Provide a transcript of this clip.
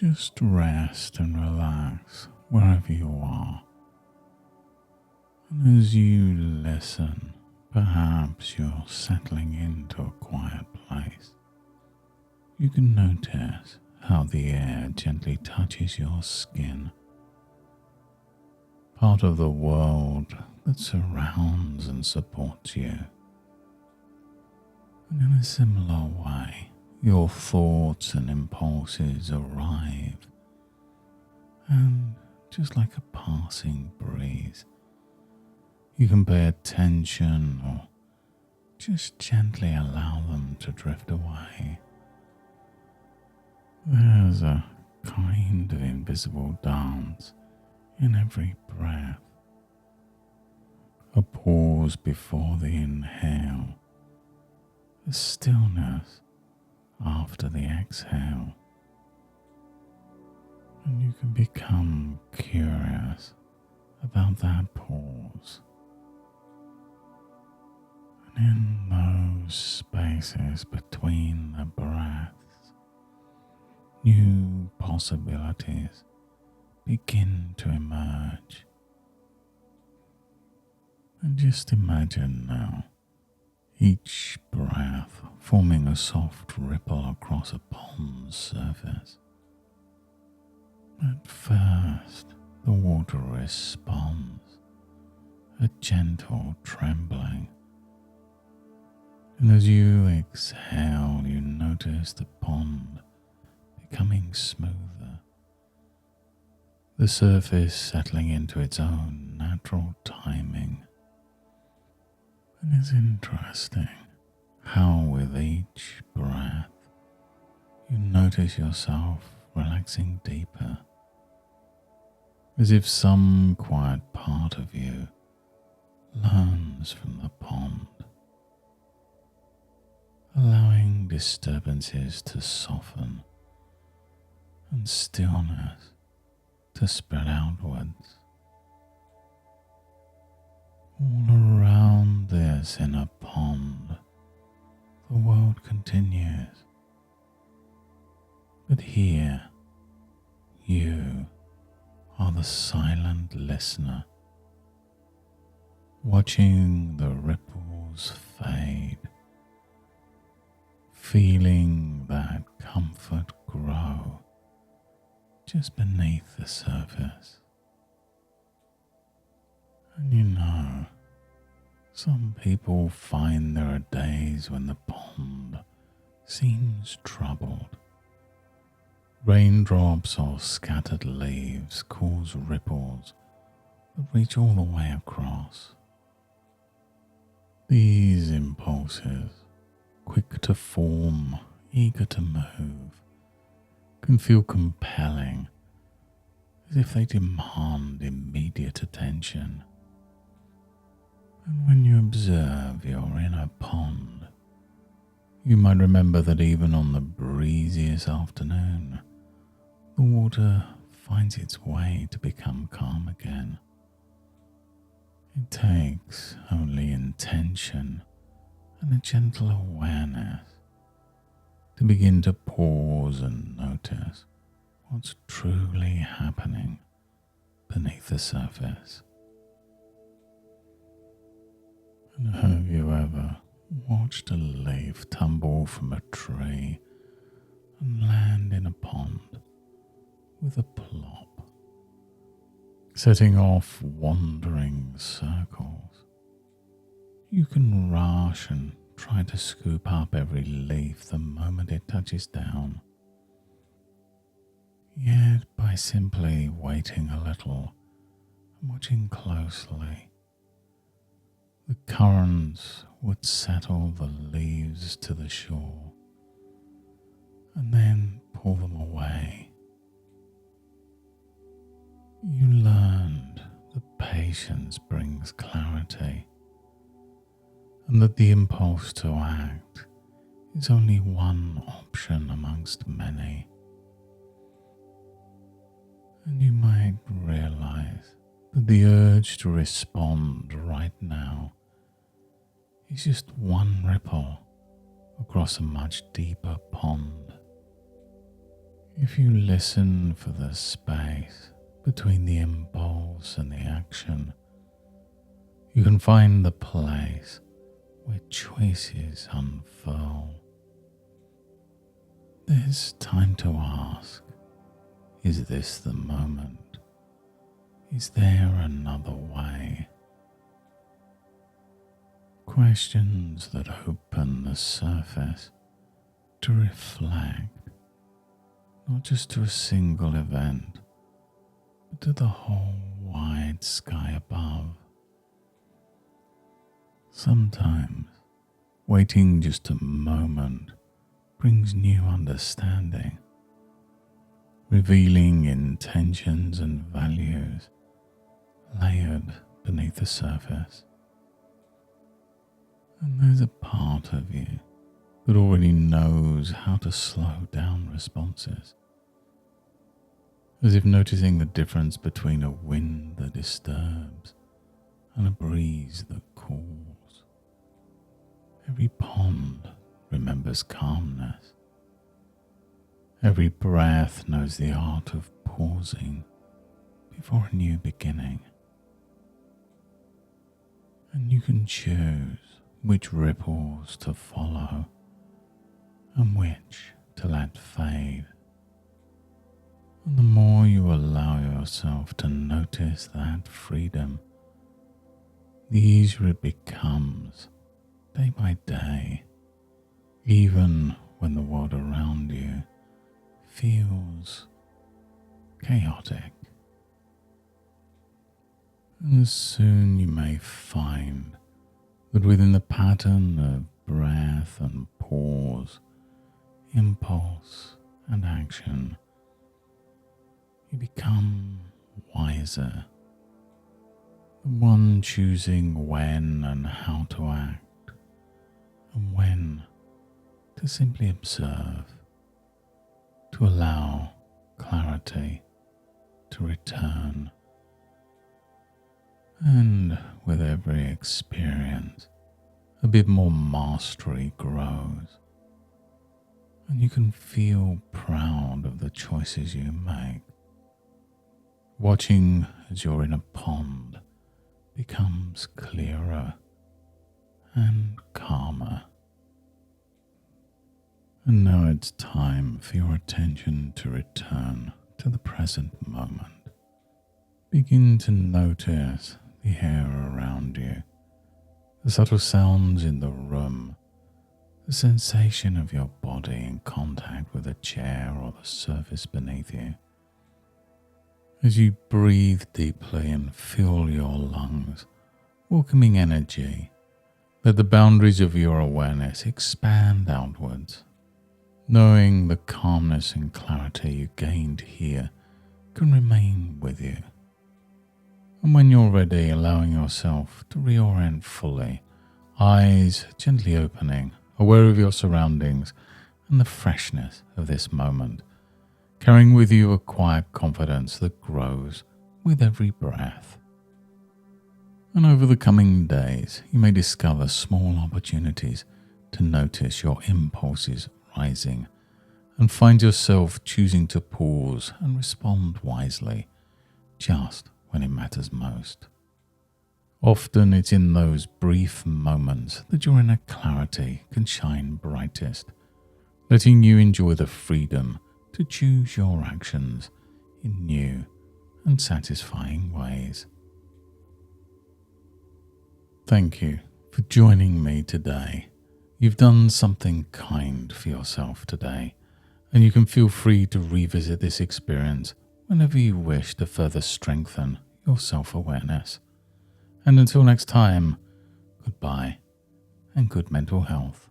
Just rest and relax wherever you are. And as you listen, perhaps you're settling into a quiet place. You can notice how the air gently touches your skin, part of the world that surrounds and supports you. And in a similar way, your thoughts and impulses arrive, and just like a passing breeze, you can pay attention or just gently allow them to drift away. There's a kind of invisible dance in every breath, a pause before the inhale, a stillness after the exhale, and you can become curious about that pause. And in those spaces between the breaths, new possibilities begin to emerge. And just imagine now each breath forming a soft ripple across a pond's surface. At first, the water responds, a gentle trembling. And as you exhale, you notice the pond becoming smoother, the surface settling into its own natural timing. And it's interesting how with each breath you notice yourself relaxing deeper, as if some quiet part of you learns from the pond, allowing disturbances to soften and stillness to spread outwards. All around this inner pond, the world continues. But here, you are the silent listener, watching the ripples fade, feeling that comfort grow just beneath the surface. And you know, some people find there are days when the pond seems troubled. Raindrops or scattered leaves cause ripples that reach all the way across. These impulses, quick to form, eager to move, can feel compelling, as if they demand immediate attention. And when you observe your inner pond, you might remember that even on the breeziest afternoon, the water finds its way to become calm again. It takes only intention and a gentle awareness to begin to pause and notice what's truly happening beneath the surface. And have you ever watched a leaf tumble from a tree and land in a pond with a plop, setting off wandering circles? You can rush and try to scoop up every leaf the moment it touches down. Yet by simply waiting a little and watching closely, the currents would settle the leaves to the shore and then pull them away. You learned that patience brings clarity, and that the impulse to act is only one option amongst many. And you might realize that the urge to respond right now is just one ripple across a much deeper pond. If you listen for the space between the impulse and the action, you can find the place where choices unfurl. There's time to ask, is this the moment? Is there another way? Questions that open the surface to reflect, not just to a single event, but to the whole wide sky above. Sometimes waiting just a moment brings new understanding, revealing intentions and values layered beneath the surface. And there's a part of you that already knows how to slow down responses, as if noticing the difference between a wind that disturbs and a breeze that cools. Every pond remembers calmness. Every breath knows the art of pausing before a new beginning. And you can choose which ripples to follow and which to let fade. And the more you allow yourself to notice that freedom, the easier it becomes day by day, even when the world around you feels chaotic. And soon you may find that within the pattern of breath and pause, impulse and action, you become wiser, the one choosing when and how to act, and when to simply observe, to allow clarity to return. And with every experience, a bit more mastery grows, and you can feel proud of the choices you make. Watching as you're in a pond becomes clearer and calmer. And now it's time for your attention to return to the present moment. Begin to notice the air around you, the subtle sounds in the room, the sensation of your body in contact with a chair or the surface beneath you. As you breathe deeply and fill your lungs, welcoming energy, let the boundaries of your awareness expand outwards, knowing the calmness and clarity you gained here can remain with you. And when you're ready, allowing yourself to reorient fully, eyes gently opening, aware of your surroundings and the freshness of this moment, carrying with you a quiet confidence that grows with every breath. And over the coming days, you may discover small opportunities to notice your impulses rising and find yourself choosing to pause and respond wisely, just when it matters most. Often it's in those brief moments that your inner clarity can shine brightest, letting you enjoy the freedom to choose your actions in new and satisfying ways. Thank you for joining me today. You've done something kind for yourself today, and you can feel free to revisit this experience whenever you wish to further strengthen your self-awareness. And until next time, goodbye and good mental health.